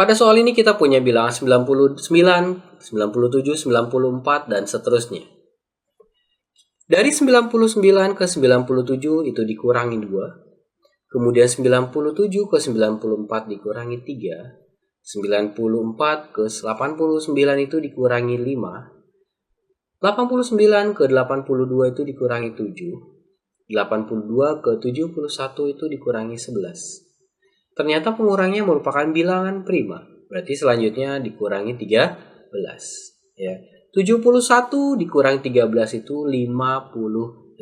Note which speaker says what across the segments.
Speaker 1: Pada soal ini kita punya bilangan 99, 97, 94, dan seterusnya. Dari 99 ke 97 itu dikurangi 2. Kemudian 97 ke 94 dikurangi 3. 94 ke 89 itu dikurangi 5. 89 ke 82 itu dikurangi 7. 82 ke 71 itu dikurangi 11. Ternyata pengurangnya merupakan bilangan prima. Berarti selanjutnya dikurangi 13. Ya. 71 dikurangi 13 itu 58.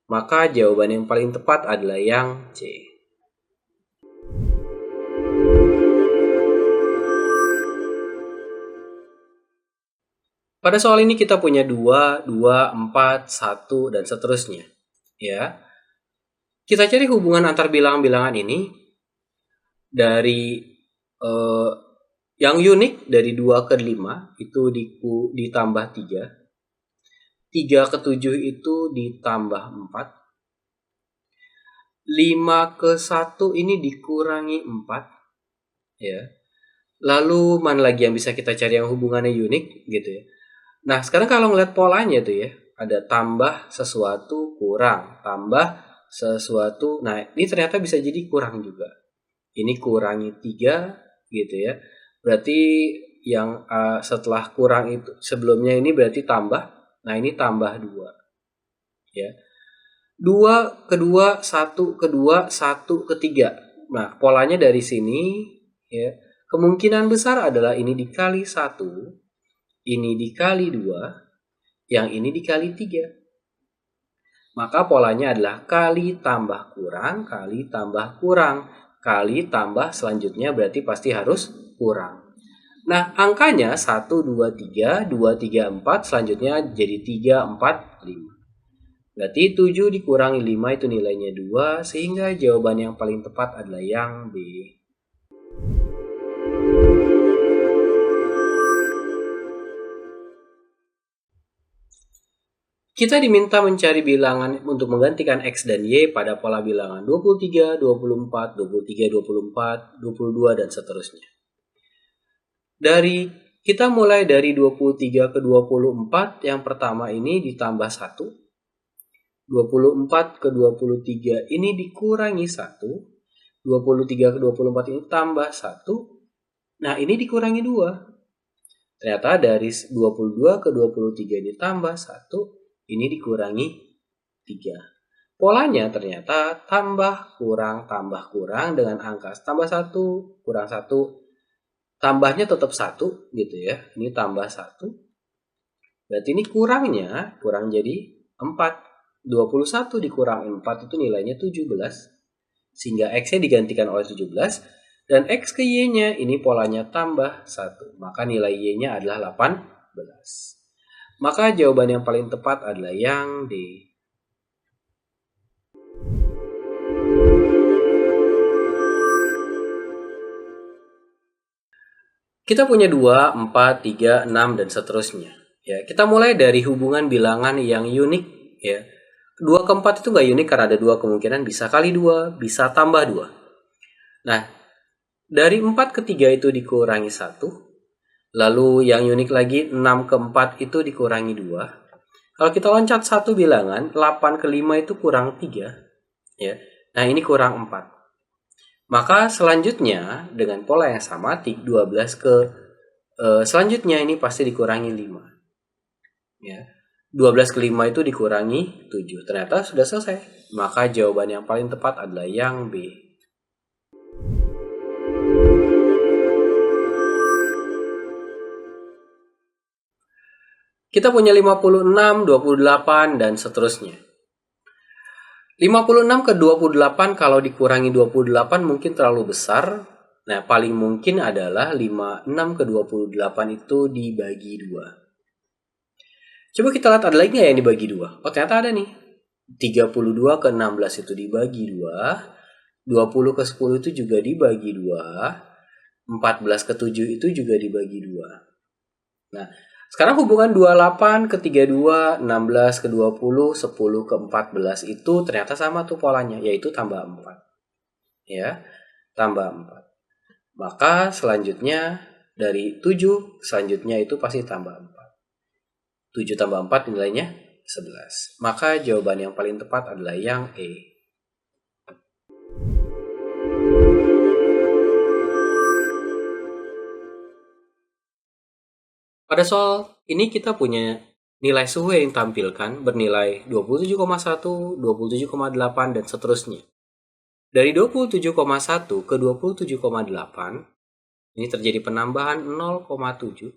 Speaker 1: Maka jawaban yang paling tepat adalah yang C. Pada soal ini kita punya 2, 2, 4, 1, dan seterusnya. Ya. Kita cari hubungan antar bilangan-bilangan ini dari yang unik dari 2 ke 5 itu ditambah 3. 3 ke 7 itu ditambah 4. 5 ke 1 ini dikurangi 4. Ya. Lalu mana lagi yang bisa kita cari yang hubungannya unik gitu ya. Nah, sekarang kalau ngeliat polanya tuh ya, ada tambah sesuatu kurang, tambah sesuatu. Nah, ini ternyata bisa jadi kurang juga. Ini kurangi 3 gitu ya. Berarti yang setelah kurang itu sebelumnya ini berarti tambah. Nah, ini tambah 2. Ya. 2 ke 2, 1 ke 2, 1 ke 3. Nah, polanya dari sini ya. Kemungkinan besar adalah ini dikali 1, ini dikali 2, yang ini dikali 3. Maka polanya adalah kali tambah kurang, kali tambah kurang, kali tambah selanjutnya berarti pasti harus kurang. Nah, angkanya 1, 2, 3, 2, 3, 4, selanjutnya jadi 3, 4, 5. Berarti 7 dikurangi 5 itu nilainya 2, sehingga jawaban yang paling tepat adalah yang B. Kita diminta mencari bilangan untuk menggantikan X dan Y pada pola bilangan 23, 24, 23, 24, 22, dan seterusnya. Kita mulai dari 23 ke 24, yang pertama ini ditambah 1. 24 ke 23 ini dikurangi 1. 23 ke 24 ini tambah 1. Nah, ini dikurangi 2. Ternyata dari 22 ke 23 ini tambah 1. Ini dikurangi 3. Polanya ternyata tambah kurang dengan angka tambah 1, kurang 1. Tambahnya tetap 1 gitu ya. Ini tambah 1. Berarti ini kurang jadi 4. 21 dikurang 4 itu nilainya 17. Sehingga X-nya digantikan oleh 17. Dan X ke Y-nya ini polanya tambah 1. Maka nilai Y-nya adalah 18. Maka jawaban yang paling tepat adalah yang D. Kita punya 2, 4, 3, 6, dan seterusnya. Ya, kita mulai dari hubungan bilangan yang unik. Ya. 2 ke 4 itu nggak unik karena ada 2 kemungkinan. Bisa kali 2, bisa tambah 2. Nah, dari 4 ke 3 itu dikurangi 1. Lalu yang unik lagi 6 ke 4 itu dikurangi 2. Kalau kita loncat satu bilangan, 8 ke 5 itu kurang 3. Ya. Nah, ini kurang 4. Maka selanjutnya dengan pola yang sama, 12 ke selanjutnya ini pasti dikurangi 5. Ya. 12 ke 5 itu dikurangi 7. Ternyata sudah selesai. Maka jawaban yang paling tepat adalah yang B. Kita punya 56, 28, dan seterusnya. 56 ke 28 kalau dikurangi 28 mungkin terlalu besar. Nah, paling mungkin adalah 56 ke 28 itu dibagi 2. Coba kita lihat ada lagi nggak yang dibagi 2? Oh, ternyata ada nih. 32 ke 16 itu dibagi 2. 20 ke 10 itu juga dibagi 2. 14 ke 7 itu juga dibagi 2. Nah, sekarang hubungan 28 ke 32, 16 ke 20, 10 ke 14 itu ternyata sama tuh polanya, yaitu tambah 4. Ya, tambah 4. Maka selanjutnya dari 7, selanjutnya itu pasti tambah 4. 7 tambah 4 nilainya 11. Maka jawaban yang paling tepat adalah yang E. Pada soal ini kita punya nilai suhu yang ditampilkan bernilai 27,1, 27,8, dan seterusnya. Dari 27,1 ke 27,8, ini terjadi penambahan 0,7.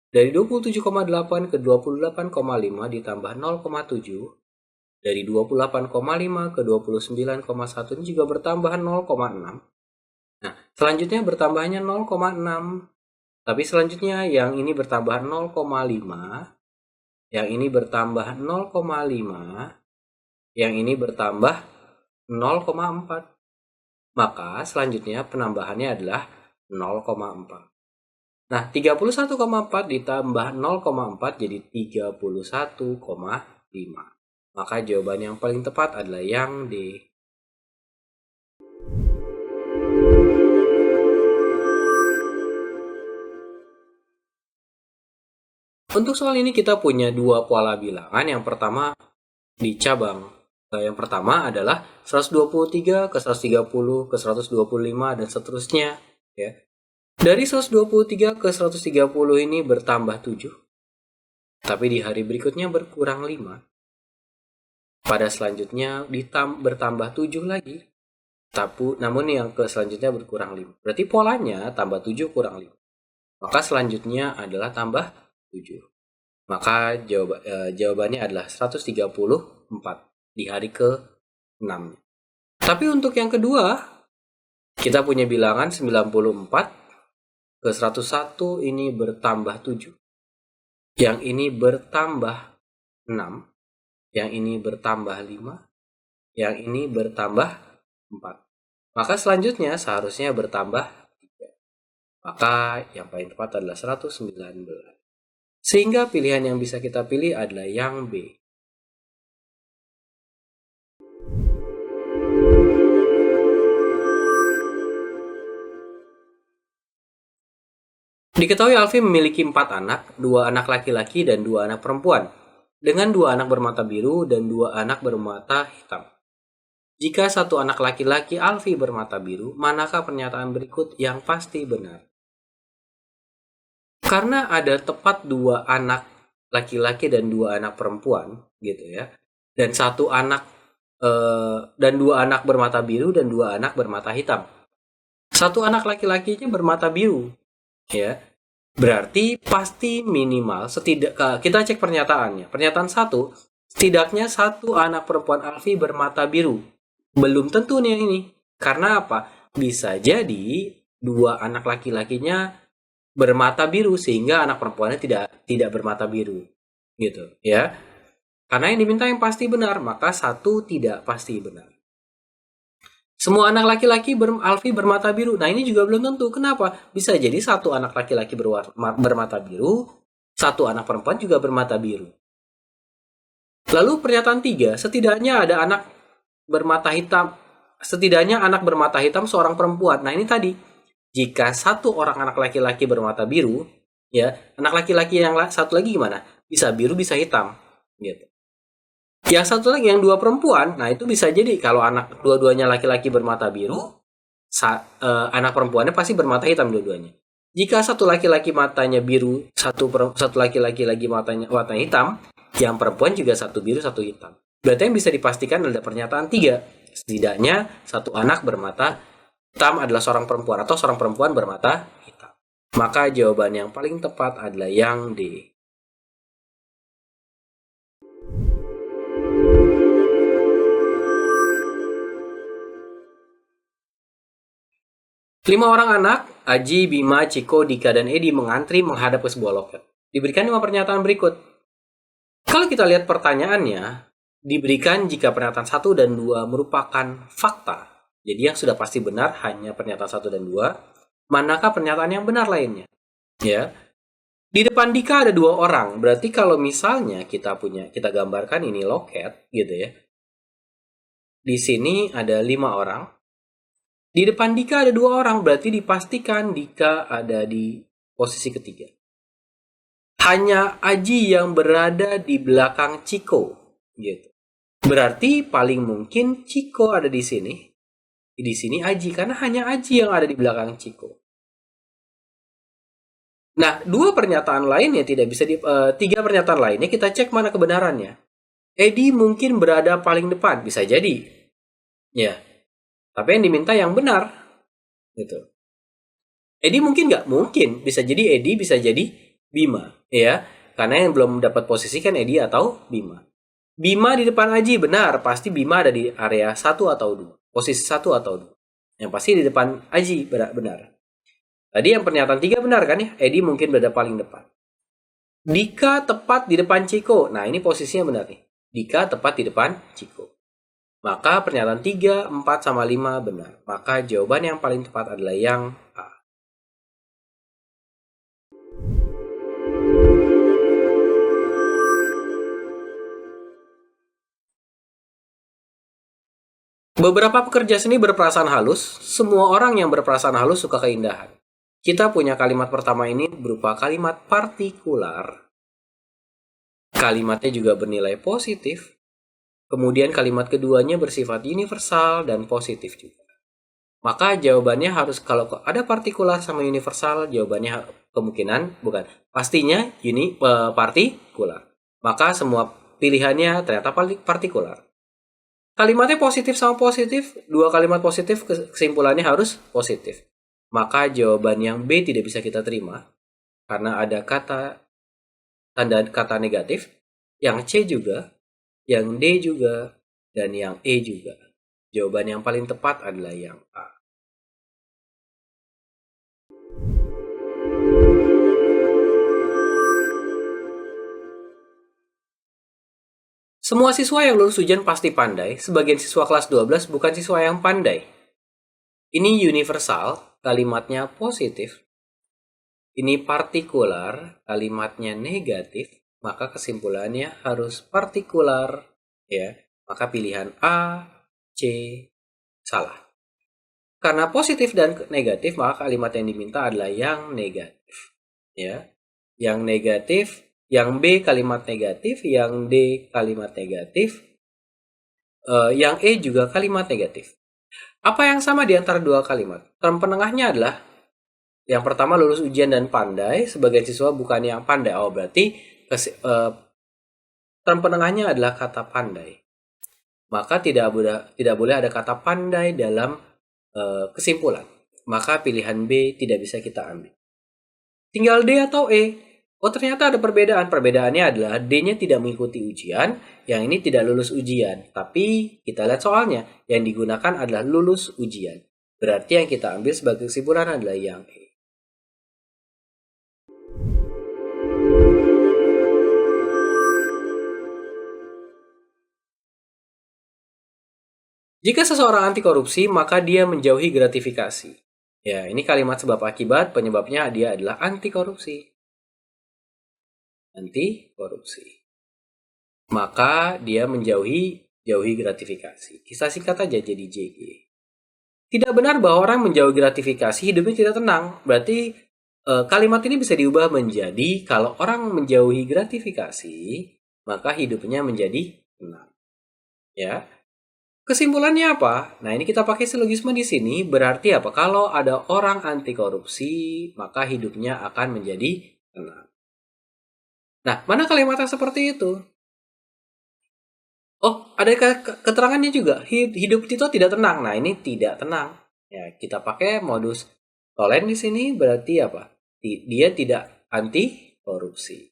Speaker 1: Dari 27,8 ke 28,5 ditambah 0,7. Dari 28,5 ke 29,1 ini juga bertambah 0,6. Nah, selanjutnya bertambahnya 0,6. Tapi selanjutnya yang ini bertambah 0,5, yang ini bertambah 0,5, yang ini bertambah 0,4. Maka selanjutnya penambahannya adalah 0,4. Nah, 31,4 ditambah 0,4 jadi 31,5. Maka jawaban yang paling tepat adalah yang D. Untuk soal ini kita punya dua pola bilangan. Yang pertama di cabang. Yang pertama adalah 123 ke 130 ke 125 dan seterusnya. Ya. Dari 123 ke 130 ini bertambah 7. Tapi di hari berikutnya berkurang 5. Pada selanjutnya bertambah 7 lagi. Namun yang ke selanjutnya berkurang 5. Berarti polanya tambah 7 kurang 5. Maka selanjutnya adalah tambah 7. Maka jawabannya adalah 134 di hari ke-6. Tapi untuk yang kedua, kita punya bilangan 94 ke 101 ini bertambah 7. Yang ini bertambah 6. Yang ini bertambah 5. Yang ini bertambah 4. Maka selanjutnya seharusnya bertambah 3. Maka yang paling tepat adalah 119. Sehingga pilihan yang bisa kita pilih adalah yang B. Diketahui Alfi memiliki 4 anak, 2 anak laki-laki dan 2 anak perempuan, dengan 2 anak bermata biru dan 2 anak bermata hitam. Jika satu anak laki-laki Alfi bermata biru, manakah pernyataan berikut yang pasti benar? Karena ada tepat 2 anak laki-laki dan 2 anak perempuan, gitu ya, dan 1 anak dan 2 anak bermata biru dan 2 anak bermata hitam. 1 anak laki-lakinya bermata biru, ya. Berarti pasti minimal kita cek pernyataannya. Pernyataan 1, setidaknya 1 anak perempuan Alfi bermata biru. Belum tentu nih ini. Karena apa? Bisa jadi 2 anak laki-lakinya bermata biru sehingga anak perempuannya tidak bermata biru. Gitu, ya. Karena yang diminta yang pasti benar, maka 1 tidak pasti benar. Semua anak laki-laki Alfi bermata biru. Nah, ini juga belum tentu. Kenapa? Bisa jadi 1 anak laki-laki bermata biru, 1 anak perempuan juga bermata biru. Lalu pernyataan 3, setidaknya ada anak bermata hitam. Setidaknya anak bermata hitam seorang perempuan. Nah, ini tadi. Jika 1 orang anak laki-laki bermata biru, ya, anak laki-laki yang satu lagi gimana? Bisa biru, bisa hitam. Gitu. Yang satu lagi, yang 2 perempuan, nah itu bisa jadi kalau anak dua-duanya laki-laki bermata biru, anak perempuannya pasti bermata hitam dua-duanya. Jika satu laki-laki matanya biru, satu laki-laki lagi matanya hitam, yang perempuan juga 1 biru, 1 hitam. Berarti yang bisa dipastikan adalah pernyataan 3. Setidaknya 1 anak bermata hitam adalah seorang perempuan atau seorang perempuan bermata hitam. Maka jawaban yang paling tepat adalah yang D. Lima orang anak, Aji, Bima, Ciko, Dika, dan Edi mengantri menghadap ke sebuah loket. Diberikan 5 pernyataan berikut. Kalau kita lihat pertanyaannya, diberikan jika pernyataan 1 dan 2 merupakan fakta. Jadi yang sudah pasti benar hanya pernyataan 1 dan 2. Manakah pernyataan yang benar lainnya? Ya. Di depan Dika ada 2 orang. Berarti kalau misalnya kita gambarkan ini loket gitu ya. Di sini ada 5 orang. Di depan Dika ada 2 orang, berarti dipastikan Dika ada di posisi ketiga. Hanya Aji yang berada di belakang Ciko, gitu. Berarti paling mungkin Ciko ada di sini. Di sini Aji, karena hanya Aji yang ada di belakang Ciko. Nah, 2 pernyataan lainnya tidak bisa 3 pernyataan lainnya kita cek mana kebenarannya. Edi mungkin berada paling depan, bisa jadi. Ya. Tapi yang diminta yang benar. Gitu. Edi mungkin nggak? Mungkin. Bisa jadi Edi, bisa jadi Bima. Ya. Karena yang belum dapat posisi kan Edi atau Bima. Bima di depan Aji, benar. Pasti Bima ada di area 1 atau 2. Posisi 1 atau 2. Yang pasti di depan Aji, benar. Tadi yang pernyataan 3 benar kan ya? Edi mungkin berada paling depan. Dika tepat di depan Ciko. Nah, ini posisinya benar nih. Dika tepat di depan Ciko. Maka pernyataan 3, 4, sama 5 benar. Maka jawaban yang paling tepat adalah yang A. Beberapa pekerja seni berperasaan halus. Semua orang yang berperasaan halus suka keindahan. Kita punya kalimat pertama ini berupa kalimat partikular. Kalimatnya juga bernilai positif. Kemudian kalimat keduanya bersifat universal dan positif juga. Maka jawabannya harus, kalau ada partikular sama universal, jawabannya kemungkinan, bukan, pastinya partikular. Maka semua pilihannya ternyata partikular. Kalimatnya positif sama positif, 2 kalimat positif, kesimpulannya harus positif. Maka jawaban yang B tidak bisa kita terima, karena ada tanda kata negatif, yang C juga, yang D juga, dan yang E juga. Jawaban yang paling tepat adalah yang A. Semua siswa yang lulus ujian pasti pandai. Sebagian siswa kelas 12 bukan siswa yang pandai. Ini universal, kalimatnya positif. Ini partikular, kalimatnya negatif. Maka kesimpulannya harus partikular, ya. Maka pilihan A, C, salah. Karena positif dan negatif, maka kalimat yang diminta adalah yang negatif, ya. Yang negatif, yang B kalimat negatif, yang D kalimat negatif, yang E juga kalimat negatif. Apa yang sama di antara 2 kalimat? Term penengahnya adalah yang pertama lulus ujian dan pandai, sebagian siswa bukan yang pandai. Oh, berarti term penengahnya adalah kata pandai. Maka tidak boleh ada kata pandai dalam kesimpulan. Maka pilihan B tidak bisa kita ambil. Tinggal D atau E. Oh, ternyata ada perbedaan. Perbedaannya adalah D-nya tidak mengikuti ujian, yang ini tidak lulus ujian. Tapi kita lihat soalnya, yang digunakan adalah lulus ujian. Berarti yang kita ambil sebagai kesimpulan adalah yang E. Jika seseorang anti korupsi, maka dia menjauhi gratifikasi. Ya, ini kalimat sebab akibat, penyebabnya dia adalah anti korupsi. Anti korupsi. Maka dia menjauhi gratifikasi. Kita singkat aja jadi JG. Tidak benar bahwa orang menjauhi gratifikasi hidupnya tidak tenang. Berarti kalimat ini bisa diubah menjadi kalau orang menjauhi gratifikasi, maka hidupnya menjadi tenang. Ya. Kesimpulannya apa? Nah, ini kita pakai silogisme di sini. Berarti apa? Kalau ada orang anti korupsi, maka hidupnya akan menjadi tenang. Nah, mana kalimat yang seperti itu? Oh, ada keterangannya juga. Hidup Tito tidak tenang. Nah, ini tidak tenang. Ya, kita pakai modus tolen di sini berarti apa? Dia tidak anti korupsi.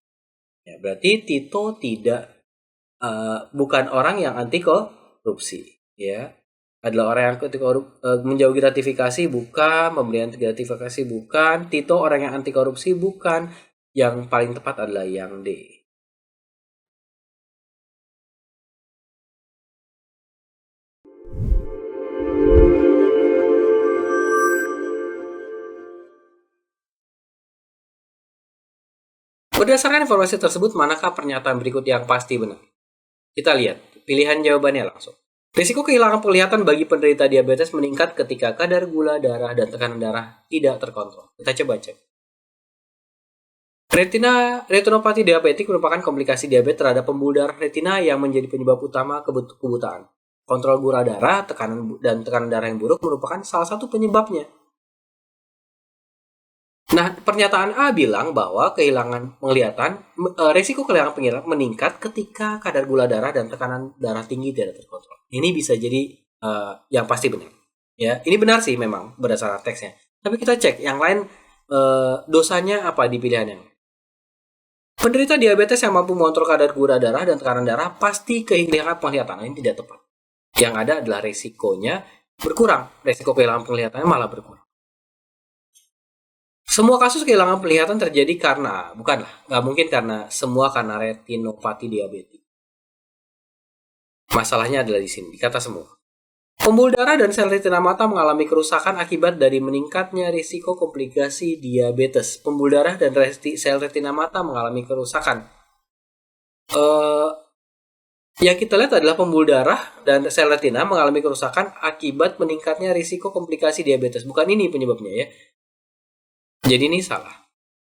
Speaker 1: Ya, berarti Tito tidak bukan orang yang anti korupsi. Ya, adalah orang yang anti korupsi, menjauhi gratifikasi bukan, pemberian gratifikasi bukan, Tito orang yang anti korupsi bukan. Yang paling tepat adalah yang D. Berdasarkan informasi tersebut, manakah pernyataan berikut yang pasti benar? Kita lihat pilihan jawabannya langsung. Risiko kehilangan penglihatan bagi penderita diabetes meningkat ketika kadar gula darah dan tekanan darah tidak terkontrol. Kita coba cek. Retinopati diabetik merupakan komplikasi diabetes terhadap pembuluh darah retina yang menjadi penyebab utama kebutaan. Kontrol gula darah, tekanan darah yang buruk merupakan salah satu penyebabnya. Nah, pernyataan A bilang bahwa resiko kehilangan penglihatan meningkat ketika kadar gula darah dan tekanan darah tinggi tidak terkontrol. Ini bisa jadi yang pasti benar. Ya, ini benar sih memang berdasarkan teksnya. Tapi kita cek yang lain dosanya apa di pilihan yang. Penderita diabetes yang mampu mengontrol kadar gula darah dan tekanan darah pasti kehilangan penglihatan. Ini tidak tepat. Yang ada adalah resikonya berkurang. Resiko kehilangan penglihatannya malah berkurang. Semua kasus kehilangan penglihatan terjadi karena, nggak mungkin karena retinopati diabetik. Masalahnya adalah di sini, dikata semua. Pembuluh darah dan sel retina mata mengalami kerusakan akibat dari meningkatnya risiko komplikasi diabetes. Pembuluh darah dan sel retina mata mengalami kerusakan. Yang kita lihat adalah pembuluh darah dan sel retina mengalami kerusakan akibat meningkatnya risiko komplikasi diabetes. Bukan ini penyebabnya ya. Jadi ini salah.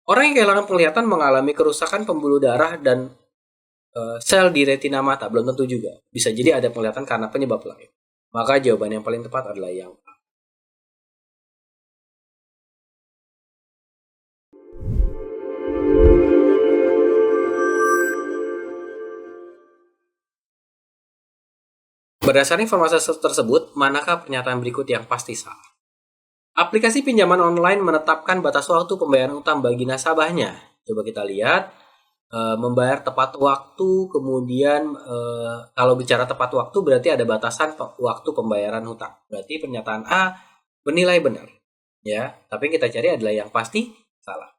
Speaker 1: Orang yang kehilangan penglihatan mengalami kerusakan pembuluh darah dan sel di retina mata. Belum tentu juga. Bisa jadi ada penglihatan karena penyebab lain. Maka jawaban yang paling tepat adalah yang A. Berdasarkan informasi tersebut, manakah pernyataan berikut yang pasti salah? Aplikasi pinjaman online menetapkan batas waktu pembayaran utang bagi nasabahnya. Coba kita lihat, membayar tepat waktu, kemudian kalau bicara tepat waktu berarti ada batasan waktu pembayaran hutang. Berarti pernyataan A bernilai benar. Ya, tapi yang kita cari adalah yang pasti salah.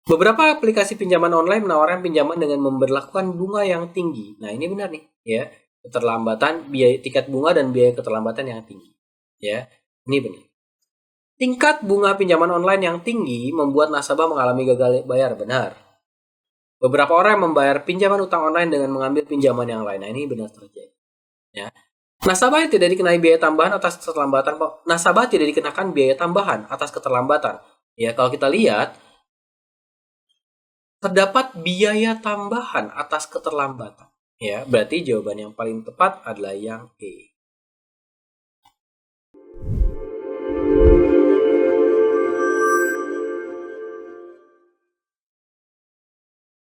Speaker 1: Beberapa aplikasi pinjaman online menawarkan pinjaman dengan memberlakukan bunga yang tinggi. Nah, ini benar nih, ya. Keterlambatan, biaya tingkat bunga dan biaya keterlambatan yang tinggi. Ya, ini benar. Tingkat bunga pinjaman online yang tinggi membuat nasabah mengalami gagal bayar, benar. Beberapa orang yang membayar pinjaman utang online dengan mengambil pinjaman yang lain. Nah, ini benar terjadi. Ya. Nasabah tidak dikenakan biaya tambahan atas keterlambatan. Ya, kalau kita lihat terdapat biaya tambahan atas keterlambatan. Ya, berarti jawaban yang paling tepat adalah yang E.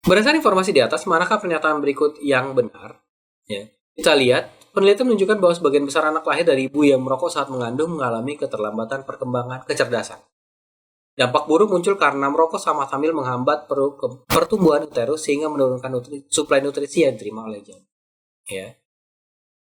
Speaker 1: Berdasarkan informasi di atas, manakah pernyataan berikut yang benar? Ya. Kita lihat, penelitian menunjukkan bahwa sebagian besar anak lahir dari ibu yang merokok saat mengandung mengalami keterlambatan perkembangan kecerdasan. Dampak buruk muncul karena merokok sama sambil menghambat pertumbuhan uterus sehingga menurunkan suplai nutrisi yang diterima oleh janin. Ya.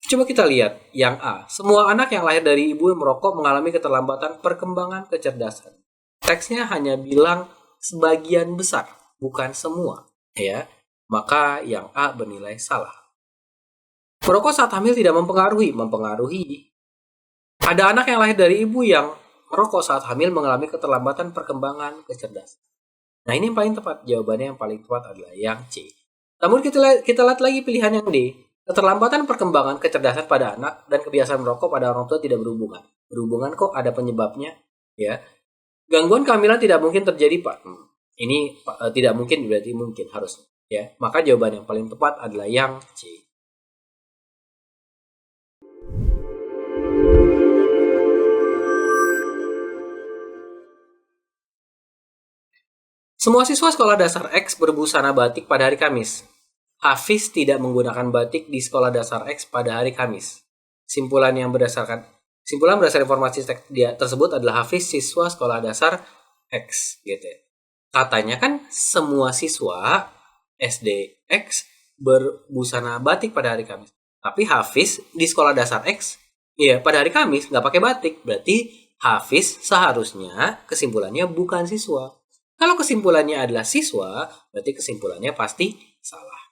Speaker 1: Coba kita lihat yang A. Semua anak yang lahir dari ibu yang merokok mengalami keterlambatan perkembangan kecerdasan. Teksnya hanya bilang sebagian besar, bukan semua. Ya, maka yang A bernilai salah. Merokok saat hamil tidak mempengaruhi. Ada anak yang lahir dari ibu yang merokok saat hamil mengalami keterlambatan perkembangan kecerdasan. Nah, ini yang paling tepat. Jawabannya yang paling tepat adalah yang C. Namun kita lihat lagi pilihan yang D. Keterlambatan perkembangan kecerdasan pada anak dan kebiasaan merokok pada orang tua tidak berhubungan. Berhubungan kok, ada penyebabnya. Ya, gangguan kehamilan tidak mungkin terjadi, Pak. Ini tidak mungkin berarti mungkin harusnya, ya. Maka jawaban yang paling tepat adalah yang C. Semua siswa sekolah dasar X berbusana batik pada hari Kamis. Hafiz tidak menggunakan batik di sekolah dasar X pada hari Kamis. Simpulan berdasarkan informasi tersebut adalah Hafiz siswa sekolah dasar X, gitu ya. Katanya kan semua siswa SD X berbusana batik pada hari Kamis. Tapi Hafiz di sekolah dasar X, ya pada hari Kamis nggak pakai batik. Berarti Hafiz seharusnya kesimpulannya bukan siswa. Kalau kesimpulannya adalah siswa, berarti kesimpulannya pasti salah.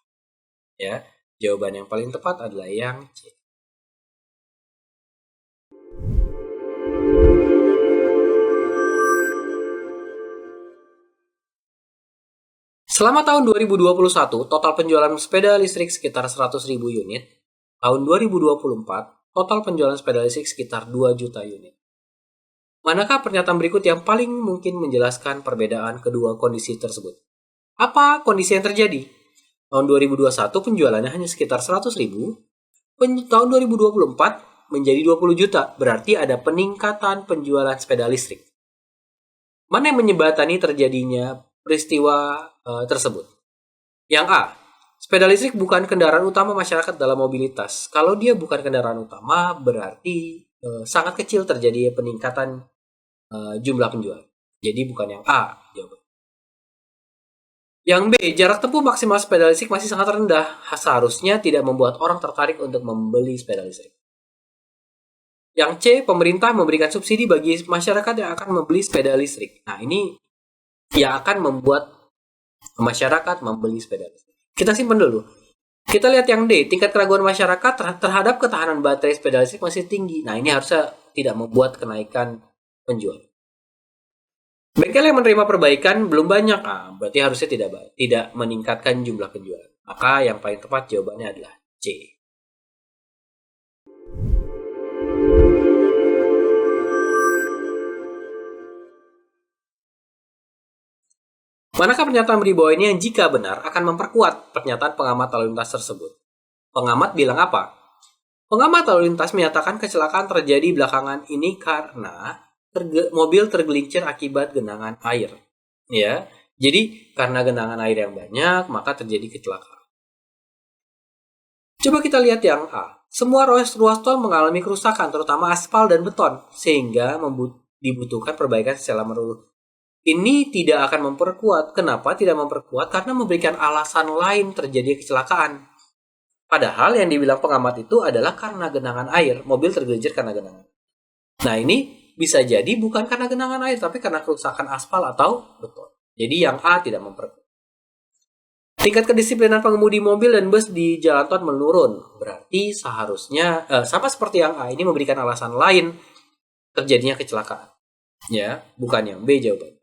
Speaker 1: Ya, jawaban yang paling tepat adalah yang C. Selama tahun 2021, total penjualan sepeda listrik sekitar 100.000 unit. tahun 2024, total penjualan sepeda listrik sekitar 2 juta unit. Manakah pernyataan berikut yang paling mungkin menjelaskan perbedaan kedua kondisi tersebut? Apa kondisi yang terjadi? Tahun 2021 penjualannya hanya sekitar 100 ribu, tahun 2024 menjadi 20 juta, berarti ada peningkatan penjualan sepeda listrik. Mana yang menyebabkan terjadinya peristiwa tersebut? Yang A, sepeda listrik bukan kendaraan utama masyarakat dalam mobilitas. Kalau dia bukan kendaraan utama, berarti sangat kecil terjadi peningkatan jumlah penjual. Jadi bukan yang A jawaban. Yang B, jarak tempuh maksimal sepeda listrik masih sangat rendah. Seharusnya tidak membuat orang tertarik untuk membeli sepeda listrik. Yang C, pemerintah memberikan subsidi bagi masyarakat yang akan membeli sepeda listrik. Nah, ini yang akan membuat masyarakat membeli sepeda listrik. Kita simpan dulu. Kita lihat yang D, tingkat keraguan masyarakat terhadap ketahanan baterai sepeda listrik masih tinggi. Nah, ini harusnya tidak membuat kenaikan penjual. Bengkel yang menerima perbaikan belum banyak, berarti harusnya tidak meningkatkan jumlah penjualan. Maka yang paling tepat jawabannya adalah C. Manakah pernyataan di bawah ini yang jika benar akan memperkuat pernyataan pengamat lalu lintas tersebut? Pengamat bilang apa? Pengamat lalu lintas menyatakan kecelakaan terjadi belakangan ini karena mobil tergelincir akibat genangan air. Ya, jadi karena genangan air yang banyak, maka terjadi kecelakaan. Coba kita lihat yang A. Semua ruas tol mengalami kerusakan, terutama aspal dan beton, sehingga dibutuhkan perbaikan secara menyeluruh. Ini tidak akan memperkuat. Kenapa tidak memperkuat? Karena memberikan alasan lain terjadi kecelakaan. Padahal yang dibilang pengamat itu adalah karena genangan air. Mobil tergelincir karena genangan. Nah, ini bisa jadi bukan karena genangan air, tapi karena kerusakan aspal atau beton. Jadi yang A tidak memperkuat. Tingkat kedisiplinan pengemudi mobil dan bus di jalan tol menurun. Berarti seharusnya sama seperti yang A, ini memberikan alasan lain terjadinya kecelakaan. Ya, bukan yang B jawabannya.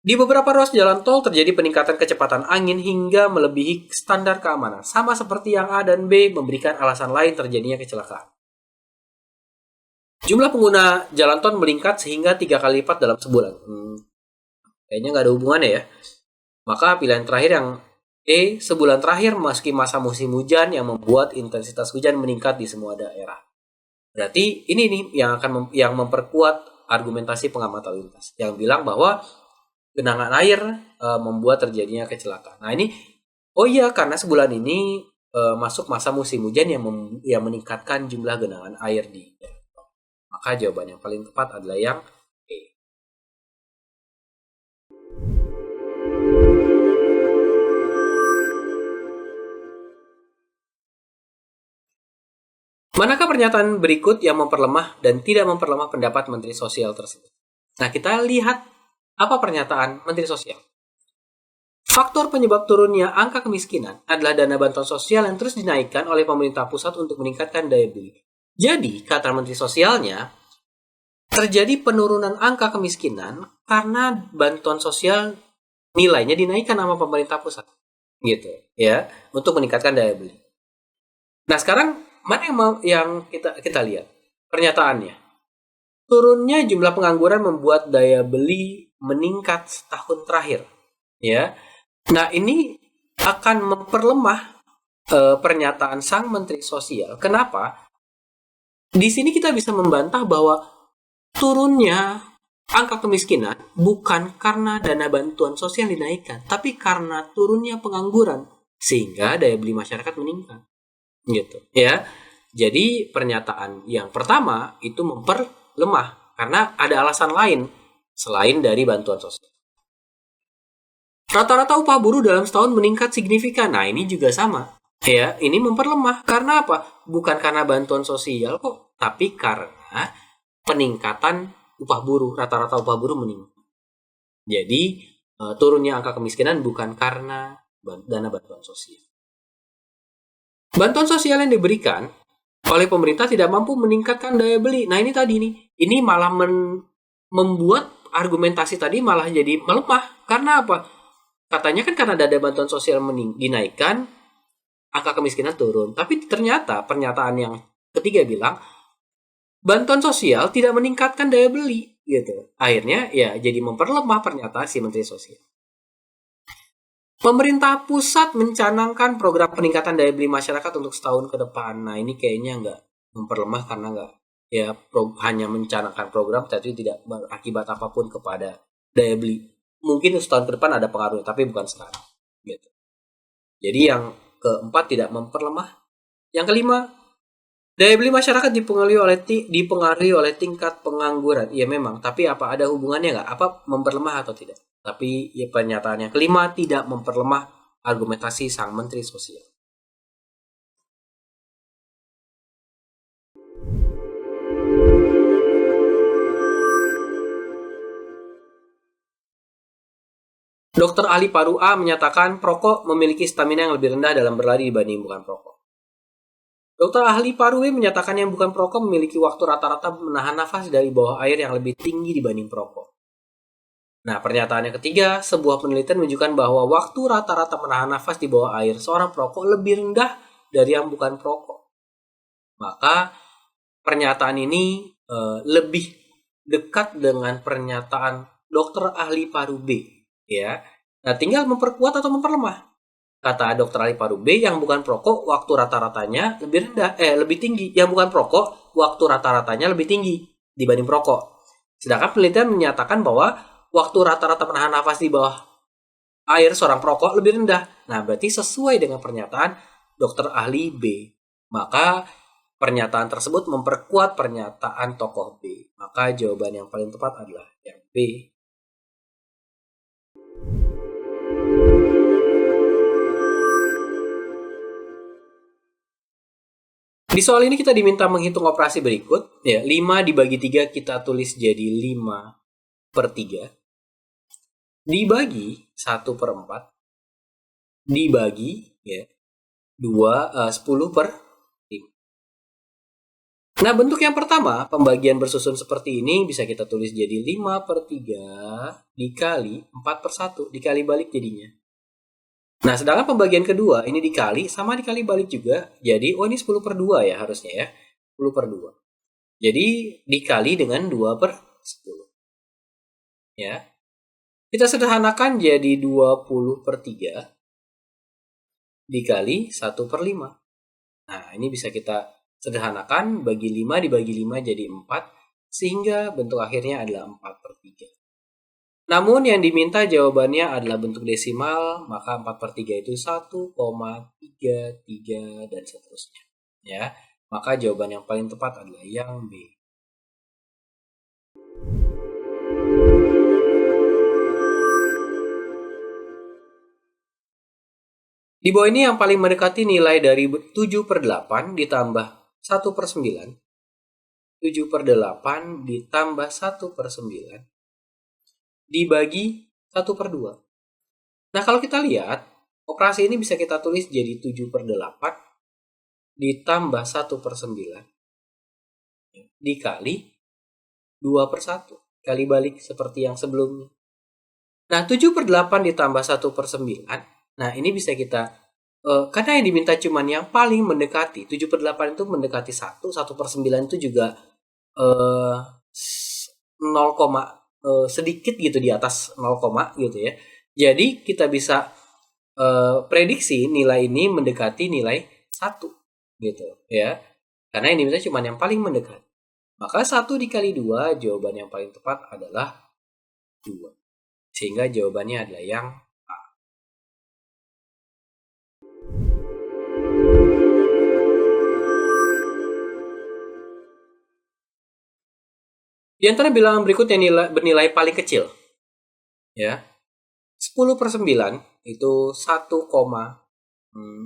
Speaker 1: Di beberapa ruas jalan tol terjadi peningkatan kecepatan angin hingga melebihi standar keamanan. Sama seperti yang A dan B memberikan alasan lain terjadinya kecelakaan. Jumlah pengguna jalan tol meningkat sehingga 3 kali lipat dalam sebulan. Kayaknya nggak ada hubungannya ya. Maka pilihan terakhir yang E, sebulan terakhir memasuki masa musim hujan yang membuat intensitas hujan meningkat di semua daerah. Berarti ini nih yang memperkuat argumentasi pengamat lalu lintas yang bilang bahwa genangan air membuat terjadinya kecelakaan. Nah ini, karena sebulan ini masuk masa musim hujan yang meningkatkan jumlah genangan air di daerah. Maka jawaban yang paling tepat adalah yang E. Manakah pernyataan berikut yang memperlemah dan tidak memperlemah pendapat Menteri Sosial tersebut? Nah, kita lihat apa pernyataan Menteri Sosial? Faktor penyebab turunnya angka kemiskinan adalah dana bantuan sosial yang terus dinaikkan oleh pemerintah pusat untuk meningkatkan daya beli. Jadi, kata Menteri Sosialnya, terjadi penurunan angka kemiskinan karena bantuan sosial nilainya dinaikkan sama pemerintah pusat. Gitu, ya, untuk meningkatkan daya beli. Nah, sekarang mana yang kita lihat pernyataannya? Turunnya jumlah pengangguran membuat daya beli meningkat setahun terakhir, ya. Nah, ini akan memperlemah pernyataan sang Menteri Sosial. Kenapa? Di sini kita bisa membantah bahwa turunnya angka kemiskinan bukan karena dana bantuan sosial dinaikkan, tapi karena turunnya pengangguran sehingga daya beli masyarakat meningkat. Gitu, ya. Jadi pernyataan yang pertama itu memperlemah karena ada alasan lain selain dari bantuan sosial. Rata-rata upah buruh dalam setahun meningkat signifikan. Nah, ini juga sama. Ya, ini memperlemah. Karena apa? Bukan karena bantuan sosial kok, tapi karena peningkatan upah buruh. Rata-rata upah buruh meningkat. Jadi, turunnya angka kemiskinan bukan karena dana bantuan sosial. Bantuan sosial yang diberikan oleh pemerintah tidak mampu meningkatkan daya beli. Nah, ini tadi nih. Ini malah membuat argumentasi tadi malah jadi melemah. Karena apa? Katanya kan karena dana bantuan sosial dinaikkan, angka kemiskinan turun. Tapi ternyata pernyataan yang ketiga bilang bantuan sosial tidak meningkatkan daya beli gitu. Akhirnya ya jadi memperlemah pernyataan si Menteri Sosial. Pemerintah pusat mencanangkan program peningkatan daya beli masyarakat untuk setahun ke depan. Nah ini kayaknya nggak memperlemah karena nggak ya hanya mencanangkan program tapi tidak berakibat apapun kepada daya beli. Mungkin setahun ke depan ada pengaruhnya tapi bukan sekarang. Gitu. Jadi yang keempat tidak memperlemah. Yang kelima, daya beli masyarakat dipengaruhi oleh tingkat pengangguran. Iya memang, tapi apa ada hubungannya nggak? Apa memperlemah atau tidak? Tapi ya pernyataan yang kelima tidak memperlemah argumentasi sang Menteri Sosial. Dr. ahli paru A menyatakan perokok memiliki stamina yang lebih rendah dalam berlari dibanding bukan perokok. Dr. ahli paru B menyatakan yang bukan perokok memiliki waktu rata-rata menahan nafas dari bawah air yang lebih tinggi dibanding perokok. Nah, pernyataan yang ketiga, sebuah penelitian menunjukkan bahwa waktu rata-rata menahan nafas di bawah air seorang perokok lebih rendah dari yang bukan perokok. Maka pernyataan ini lebih dekat dengan pernyataan dokter ahli paru B, ya. Nah, tinggal memperkuat atau memperlemah. Kata dokter ahli paru B, yang bukan perokok waktu rata-ratanya lebih tinggi. Yang bukan perokok waktu rata-ratanya lebih tinggi dibanding perokok. Sedangkan penelitian menyatakan bahwa waktu rata-rata menahan nafas di bawah air seorang perokok lebih rendah. Nah, berarti sesuai dengan pernyataan dokter ahli B. Maka pernyataan tersebut memperkuat pernyataan tokoh B. Maka jawaban yang paling tepat adalah yang B. Di soal ini kita diminta menghitung operasi berikut. Ya, 5 dibagi 3 kita tulis jadi 5/3. Dibagi 1/4. Dibagi ya 10/5. Nah, bentuk yang pertama, pembagian bersusun seperti ini bisa kita tulis jadi 5/3 dikali 4/1, dikali balik jadinya. Nah, sedangkan pembagian kedua, ini dikali, sama dikali balik juga. Jadi, ini 10/2 ya harusnya ya. 10/2. Jadi, dikali dengan 2/10. Ya. Kita sederhanakan jadi 20/3 dikali 1/5. Nah, ini bisa kita sederhanakan, bagi 5 dibagi 5 jadi 4, sehingga bentuk akhirnya adalah 4/3. Namun yang diminta jawabannya adalah bentuk desimal, maka 4/3 itu 1,33 dan seterusnya. Ya, maka jawaban yang paling tepat adalah yang B. Di bawah ini yang paling mendekati nilai dari 7/8 ditambah 1/9. 7/8 ditambah 1/9 dibagi 1/2. Nah, kalau kita lihat, operasi ini bisa kita tulis jadi 7/8 ditambah 1/9 dikali 2/1. Kali balik seperti yang sebelumnya. Nah, 7/8 ditambah 1/9. Nah, ini bisa kita, karena yang diminta cuman yang paling mendekati. 7/8 itu mendekati 1, 1/9 itu juga 0, sedikit gitu di atas 0, gitu ya. Jadi kita bisa prediksi nilai ini mendekati nilai 1 gitu ya. Karena yang diminta cuma yang paling mendekat. Maka 1 dikali 2, jawaban yang paling tepat adalah 2. Sehingga jawabannya adalah yang A. Di antara bilangan berikut yang bernilai paling kecil, ya, 10/9 itu 1,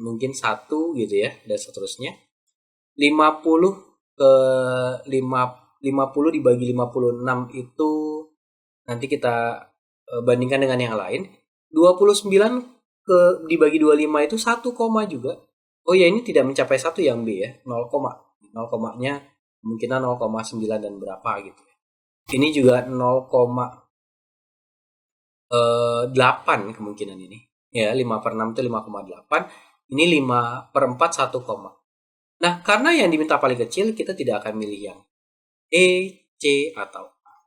Speaker 1: mungkin 1 gitu ya, dan seterusnya. 50 dibagi 56 itu nanti kita bandingkan dengan yang lain. 29 dibagi 25 itu 1, juga. Oh ya, ini tidak mencapai 1 yang B ya, 0, 0, kemungkinan 0,9 dan berapa gitu. Ini juga 0,8 kemungkinan ini. Ya, 5/6 itu 5,8. Ini 5/4 1, nah karena yang diminta paling kecil, kita tidak akan milih yang E, C, atau A.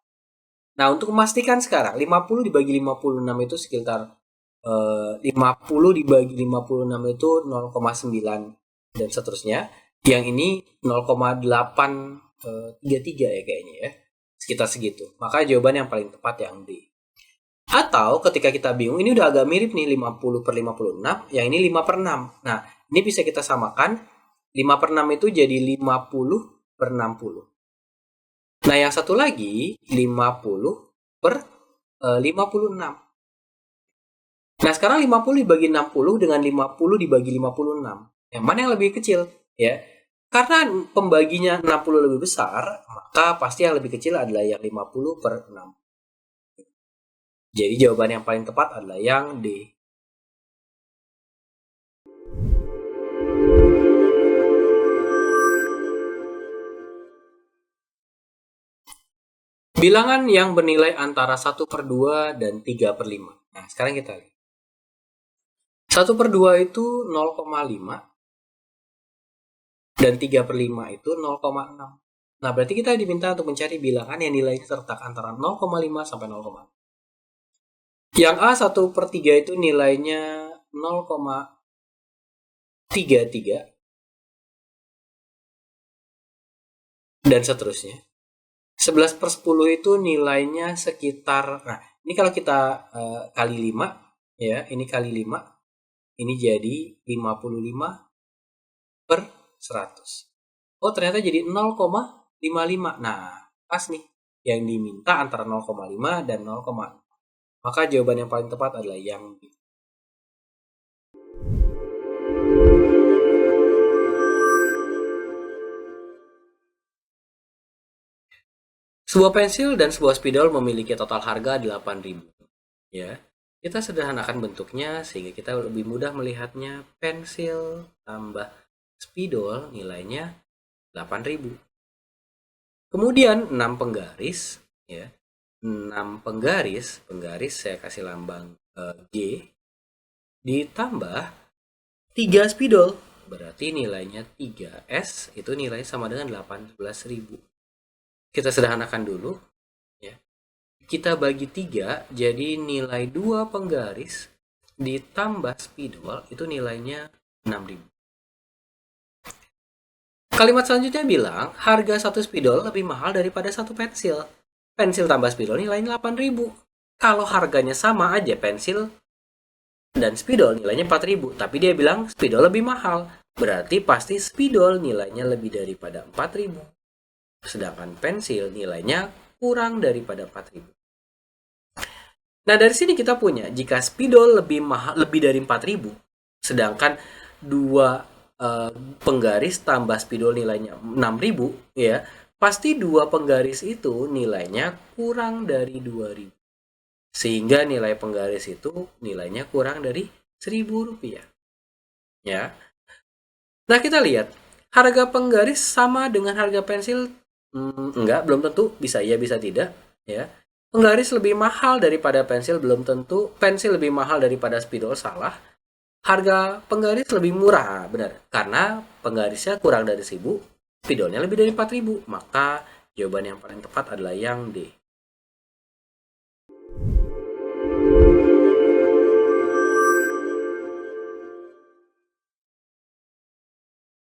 Speaker 1: Nah untuk memastikan sekarang 50 dibagi 56 itu sekitar 50 dibagi 56 itu 0,9 dan seterusnya. Yang ini 0,833 ya kayaknya ya. Sekitar segitu. Maka jawaban yang paling tepat yang D. Atau ketika kita bingung, ini udah agak mirip nih 50/56, yang ini 5/6. Nah, ini bisa kita samakan. 5/6 itu jadi 50/60. Nah, yang satu lagi 50/56. Nah, sekarang 50 dibagi 60 dengan 50 dibagi 56. Yang mana yang lebih kecil? Ya, karena pembaginya 60 lebih besar, maka pasti yang lebih kecil adalah yang 50/6. Jadi jawaban yang paling tepat adalah yang D. Bilangan yang bernilai antara 1/2 dan 3/5. Nah, sekarang kita lihat. 1/2 itu 0,5 dan 3/5 itu 0,6. Nah, berarti kita diminta untuk mencari bilangan yang nilainya terletak antara 0,5 sampai 0,6. Yang A 1/3 itu nilainya 0,33 dan seterusnya. 11/10 itu nilainya sekitar, nah ini kalau kita kali 5 ya, ini kali 5, ini jadi 55/100. Oh ternyata jadi 0,55. Nah pas nih, yang diminta antara 0,5 dan 0,6. Maka jawaban yang paling tepat adalah yang B. Sebuah pensil dan sebuah spidol memiliki total harga 8.000. Ya, kita sederhanakan bentuknya sehingga kita lebih mudah melihatnya. Pensil tambah spidol nilainya 8.000. Kemudian 6 penggaris, ya. 6 penggaris saya kasih lambang G, ditambah 3 spidol, berarti nilainya 3S, itu nilai sama dengan 18.000. Kita sederhanakan dulu, ya. Kita bagi 3, jadi nilai 2 penggaris ditambah spidol itu nilainya 6.000. Kalimat selanjutnya bilang harga satu spidol lebih mahal daripada satu pensil. Pensil tambah spidol nilainya 8.000. Kalau harganya sama aja, pensil dan spidol nilainya 4.000, tapi dia bilang spidol lebih mahal. Berarti pasti spidol nilainya lebih daripada 4.000. Sedangkan pensil nilainya kurang daripada 4.000. Nah, dari sini kita punya jika spidol lebih mahal, lebih dari 4.000, sedangkan dua penggaris tambah spidol nilainya 6.000, ya, pasti dua penggaris itu nilainya kurang dari 2.000. Sehingga nilai penggaris itu nilainya kurang dari Rp1.000. Ya. Nah, kita lihat harga penggaris sama dengan harga pensil. Enggak, belum tentu, bisa iya bisa tidak, ya. Penggaris lebih mahal daripada pensil belum tentu, pensil lebih mahal daripada spidol salah. Harga penggaris lebih murah, benar. Karena penggarisnya kurang dari 1.000, spidolnya lebih dari 4.000. Maka jawaban yang paling tepat adalah yang D.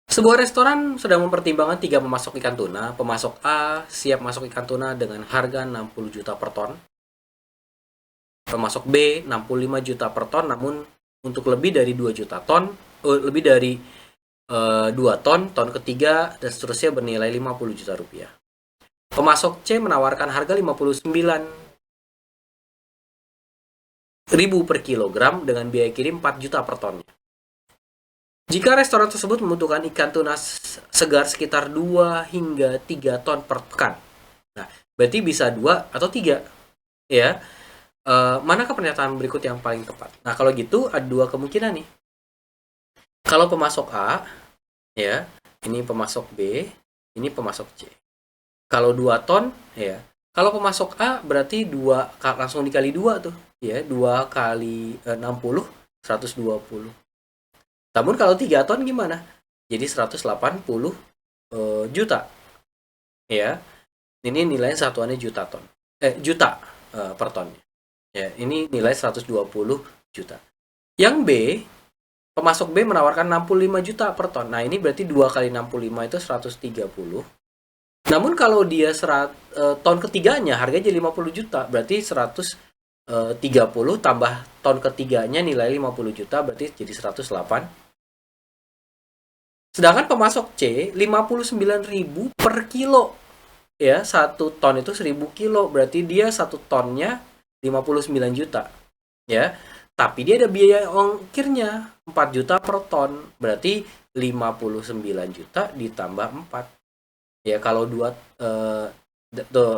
Speaker 1: Sebuah restoran sedang mempertimbangkan 3 pemasok ikan tuna. Pemasok A siap masuk ikan tuna dengan harga 60 juta per ton. Pemasok B 65 juta per ton, namun untuk lebih dari 2 juta ton, lebih dari 2 ton, ton ketiga, dan seterusnya bernilai 50 juta rupiah. Pemasok C menawarkan harga 59.000 per kilogram dengan biaya kirim 4 juta per tonnya. Jika restoran tersebut membutuhkan ikan tuna segar sekitar 2 hingga 3 ton per pekan. Nah, berarti bisa 2 atau 3. Ya. Manakah pernyataan berikut yang paling tepat? Nah, kalau gitu ada 2 kemungkinan nih. Kalau pemasok A, ya, ini pemasok B, ini pemasok C. Kalau 2 ton, ya. Kalau pemasok A berarti 2 langsung dikali 2 tuh, ya. 2 kali 60, 120. Namun kalau 3 ton gimana? Jadi 180 juta. Ya. Ini nilai satuannya juta ton. Juta per ton. Ya, ini nilai 120 juta. Yang B, pemasok B menawarkan 65 juta per ton. Nah, ini berarti 2 kali 65 itu 130. Namun kalau dia ton ketiganya harganya jadi 50 juta, berarti 130 tambah ton ketiganya nilai 50 juta, berarti jadi 108. Sedangkan pemasok C 59.000 per kilo. Ya, 1 ton itu 1.000 kilo, berarti dia 1 tonnya 59 juta. Ya, tapi dia ada biaya ongkirnya 4 juta per ton, berarti 59 juta ditambah 4. Ya, kalau 2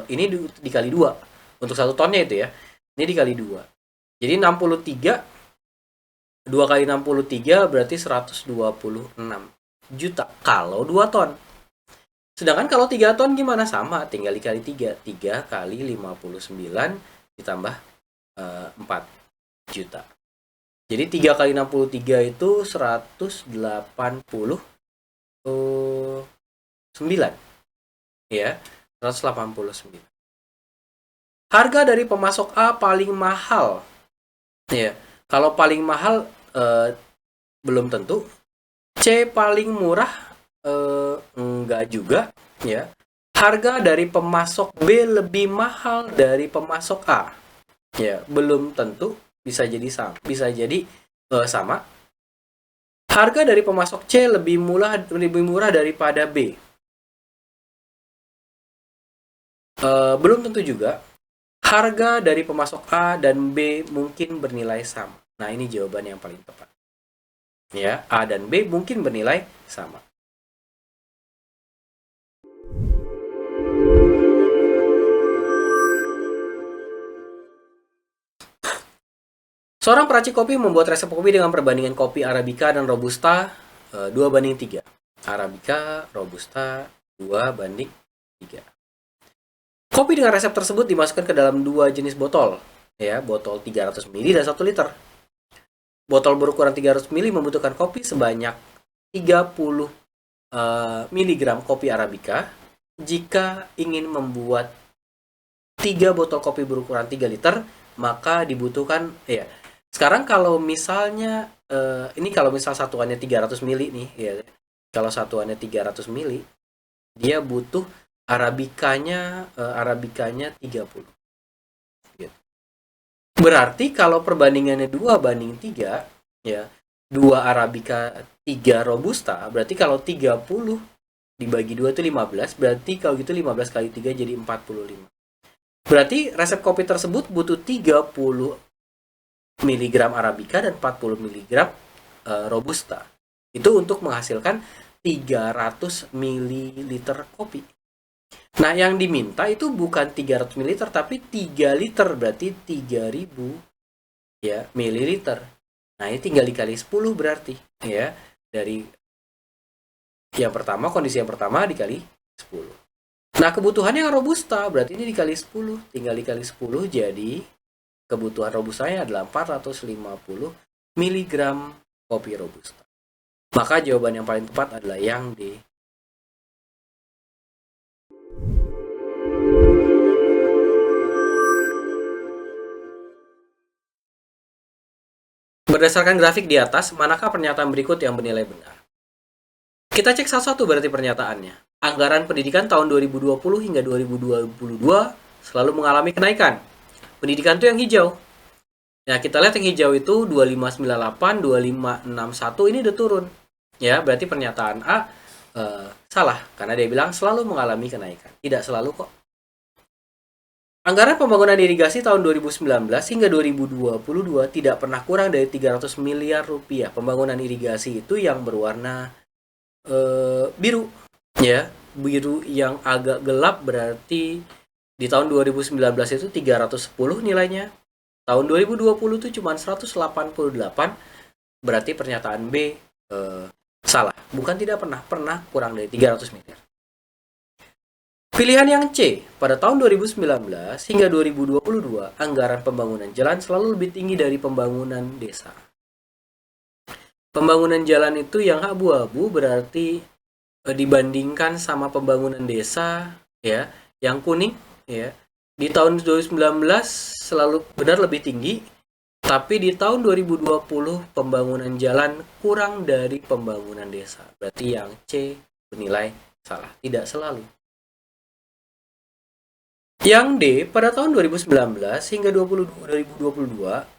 Speaker 1: ini dikali 2 untuk 1 tonnya itu ya. Ini dikali 2. Jadi 63, 2 kali 63 berarti 126 juta kalau 2 ton. Sedangkan kalau 3 ton gimana? Sama, tinggal dikali 3. 3 kali 59 ditambah 4 juta. Jadi 3 kali 63 itu 189. Ya, 189. Harga dari pemasok A paling mahal. Ya, kalau paling mahal belum tentu. C paling murah enggak juga, ya. Harga dari pemasok B lebih mahal dari pemasok A. Ya, belum tentu, bisa jadi sama. Harga dari pemasok C lebih murah daripada B. Belum tentu juga. Harga dari pemasok A dan B mungkin bernilai sama. Nah, ini jawaban yang paling tepat. Ya, A dan B mungkin bernilai sama. Seorang peracik kopi membuat resep kopi dengan perbandingan kopi Arabica dan Robusta 2:3. Arabica, Robusta 2:3. Kopi dengan resep tersebut dimasukkan ke dalam 2 jenis botol, ya, botol 300 ml dan 1 liter. Botol berukuran 300 ml membutuhkan kopi sebanyak 30 mg kopi Arabica. Jika ingin membuat 3 botol kopi berukuran 3 liter, maka dibutuhkan, ya. Sekarang kalau misalnya ini kalau misal satuannya 300 ml nih, ya. Kalau satuannya 300 ml, dia butuh Arabicanya 30. Gitu. Berarti kalau perbandingannya 2:3, ya, 2 Arabica, 3 Robusta, berarti kalau 30 dibagi 2 itu 15, berarti kalau gitu 15 kali 3 jadi 45. Berarti resep kopi tersebut butuh 30 mg Arabica dan 40 mg Robusta. Itu untuk menghasilkan 300 ml kopi. Nah, yang diminta itu bukan 300 ml tapi 3 liter, berarti 3000 ya mililiter. Nah, ini tinggal dikali 10 berarti, ya. Dari yang pertama, kondisi yang pertama dikali 10. Nah, kebutuhannya yang Robusta berarti ini dikali 10, tinggal dikali 10, jadi kebutuhan Robustanya adalah 450 mg kopi Robusta. Maka jawaban yang paling tepat adalah yang D. Berdasarkan grafik di atas, manakah pernyataan berikut yang bernilai benar? Kita cek satu-satu berarti pernyataannya. Anggaran pendidikan tahun 2020 hingga 2022 selalu mengalami kenaikan. Pendidikan itu yang hijau. Nah, kita lihat yang hijau itu 2598, 2561 ini udah turun. Ya, berarti pernyataan A salah karena dia bilang selalu mengalami kenaikan. Tidak selalu kok. Anggaran pembangunan irigasi tahun 2019 hingga 2022 tidak pernah kurang dari 300 miliar rupiah. Pembangunan irigasi itu yang berwarna biru, ya, biru yang agak gelap berarti di tahun 2019 itu 310 nilainya. Tahun 2020 itu cuma 188, berarti pernyataan B salah. Bukan tidak pernah kurang dari 300 miliar. Pilihan yang C, pada tahun 2019 hingga 2022, anggaran pembangunan jalan selalu lebih tinggi dari pembangunan desa. Pembangunan jalan itu yang abu-abu berarti dibandingkan sama pembangunan desa ya, yang kuning ya. Di tahun 2019 selalu benar lebih tinggi, tapi di tahun 2020 pembangunan jalan kurang dari pembangunan desa. Berarti yang C bernilai salah, tidak selalu. Yang D, pada tahun 2019 hingga 2022,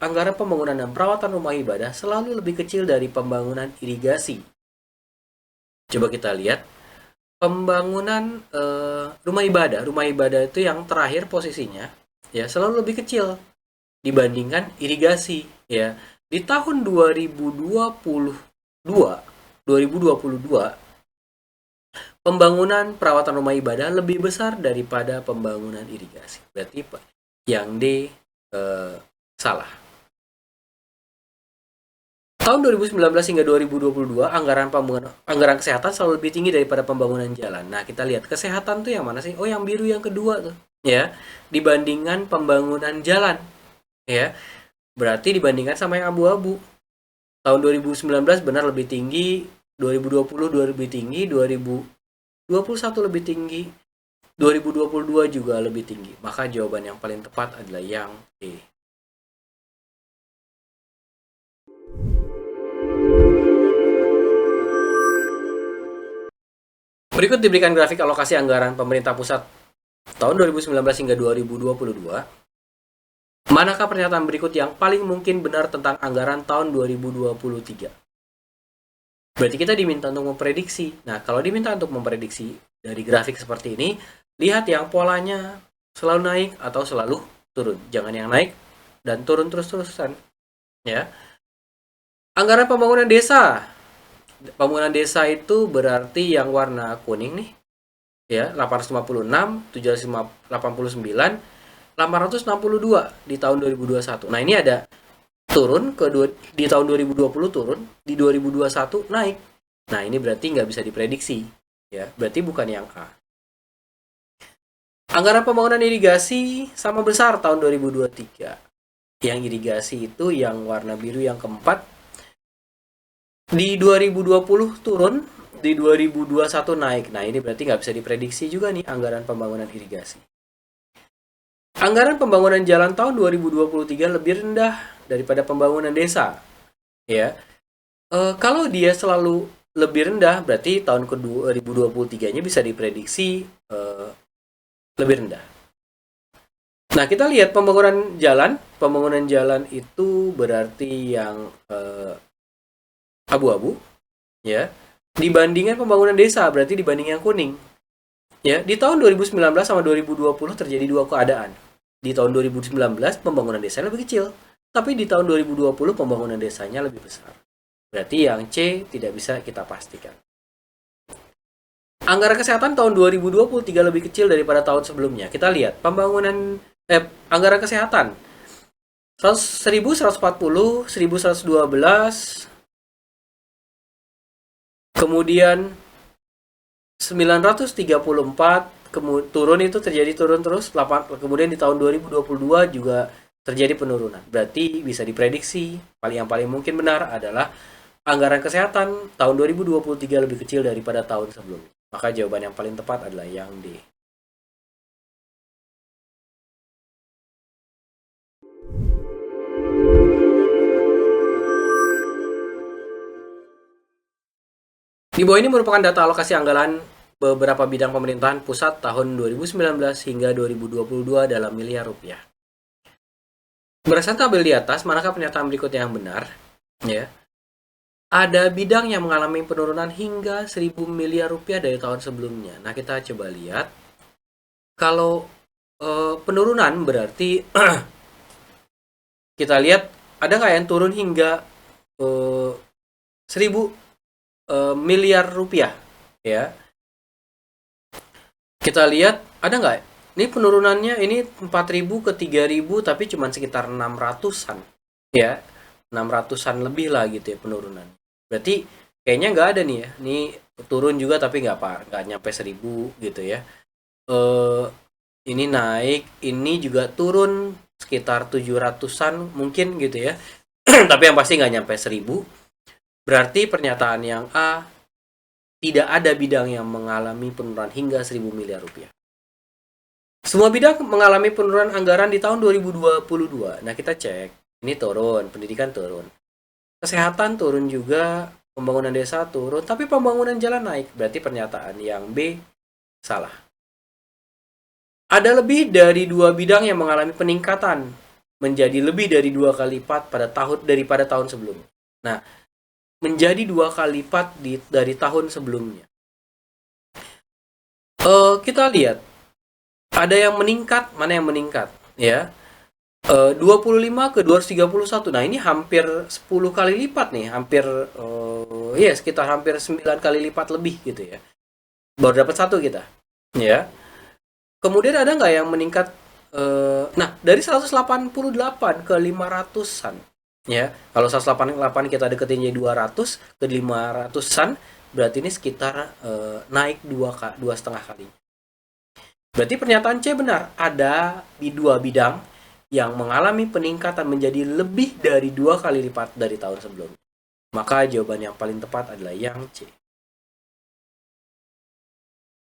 Speaker 1: anggaran pembangunan dan perawatan rumah ibadah selalu lebih kecil dari pembangunan irigasi. Coba kita lihat, pembangunan rumah ibadah itu yang terakhir posisinya, ya selalu lebih kecil dibandingkan irigasi, ya. Di tahun 2022, pembangunan perawatan rumah ibadah lebih besar daripada pembangunan irigasi. Berarti yang D salah. Tahun 2019 hingga 2022 anggaran kesehatan selalu lebih tinggi daripada pembangunan jalan. Nah, kita lihat kesehatan tuh yang mana sih? Oh, yang biru yang kedua tuh, ya. Dibandingkan pembangunan jalan, ya. Berarti dibandingkan sama yang abu-abu. Tahun 2019 benar lebih tinggi, 2020 lebih tinggi, 2021 lebih tinggi, 2022 juga lebih tinggi. Maka jawaban yang paling tepat adalah yang E. Berikut diberikan grafik alokasi anggaran pemerintah pusat tahun 2019 hingga 2022. Manakah pernyataan berikut yang paling mungkin benar tentang anggaran tahun 2023? Berarti kita diminta untuk memprediksi. Nah, kalau diminta untuk memprediksi dari grafik seperti ini, lihat yang polanya selalu naik atau selalu turun. Jangan yang naik dan turun terus-terusan. Ya. Anggaran pembangunan desa. Pembangunan desa itu berarti yang warna kuning nih, ya, 856, 789, 862 di tahun 2021. Nah, ini ada turun di tahun 2020 turun, di 2021 naik. Nah, ini berarti nggak bisa diprediksi, ya. Berarti bukan yang A. Anggaran pembangunan irigasi sama besar tahun 2023. Yang irigasi itu yang warna biru yang keempat. Di 2020 turun, di 2021 naik. Nah, ini berarti nggak bisa diprediksi juga nih anggaran pembangunan irigasi. Anggaran pembangunan jalan tahun 2023 lebih rendah daripada pembangunan desa. Ya, kalau dia selalu lebih rendah, berarti tahun ke 2023-nya bisa diprediksi lebih rendah. Nah, kita lihat pembangunan jalan. Pembangunan jalan itu berarti yang abu-abu, ya. Dibandingkan pembangunan desa, berarti dibanding yang kuning. Ya, di tahun 2019 sama 2020 terjadi dua keadaan. Di tahun 2019 pembangunan desa lebih kecil, tapi di tahun 2020 pembangunan desanya lebih besar. Berarti yang C tidak bisa kita pastikan. Anggaran kesehatan tahun 2023 lebih kecil daripada tahun sebelumnya. Kita lihat anggaran kesehatan 1140, 1112, kemudian 934, turun itu terjadi turun terus, kemudian di tahun 2022 juga terjadi penurunan. Berarti bisa diprediksi yang paling mungkin benar adalah anggaran kesehatan tahun 2023 lebih kecil daripada tahun sebelumnya. Maka jawaban yang paling tepat adalah yang D. Di bawah ini merupakan data alokasi anggaran beberapa bidang pemerintahan pusat tahun 2019 hingga 2022 dalam miliar rupiah. Berdasarkan tabel di atas, manakah pernyataan berikutnya yang benar? Ya. Ada bidang yang mengalami penurunan hingga 1.000 miliar rupiah dari tahun sebelumnya. Nah, kita coba lihat. Kalau penurunan berarti kita lihat ada nggak yang turun hingga 1.000 miliar rupiah, ya. Kita lihat ada nggak? Ini penurunannya ini 4.000 ke 3.000 tapi cuma sekitar 600-an, ya. 600-an lebih lah gitu ya penurunan. Berarti kayaknya nggak ada nih ya. Ini turun juga tapi nggak nyampe 1.000 gitu ya. Ini naik, ini juga turun sekitar 700-an mungkin gitu ya. Tapi yang pasti nggak nyampe 1.000. Berarti pernyataan yang A, tidak ada bidang yang mengalami penurunan hingga 1.000 miliar rupiah. Semua bidang mengalami penurunan anggaran di tahun 2022. Nah, kita cek. Ini turun, pendidikan turun. Kesehatan turun juga, pembangunan desa turun, tapi pembangunan jalan naik. Berarti pernyataan yang B salah. Ada lebih dari 2 bidang yang mengalami peningkatan menjadi lebih dari 2 kali lipat daripada tahun sebelumnya. Nah, menjadi 2 kali lipat dari tahun sebelumnya. Kita lihat ada yang meningkat, mana yang meningkat, ya. 25 ke 231. Nah, ini hampir 10 kali lipat nih, hampir sekitar hampir 9 kali lipat lebih gitu ya. Baru dapat 1 kita. Ya. Kemudian ada nggak yang meningkat nah, dari 188 ke 500-an. Ya, kalau 188 kita deketin jadi 200 ke 500-an, berarti ini sekitar naik 2,5 kali. Berarti pernyataan C benar, ada di 2 bidang yang mengalami peningkatan menjadi lebih dari 2 kali lipat dari tahun sebelumnya. Maka jawaban yang paling tepat adalah yang C.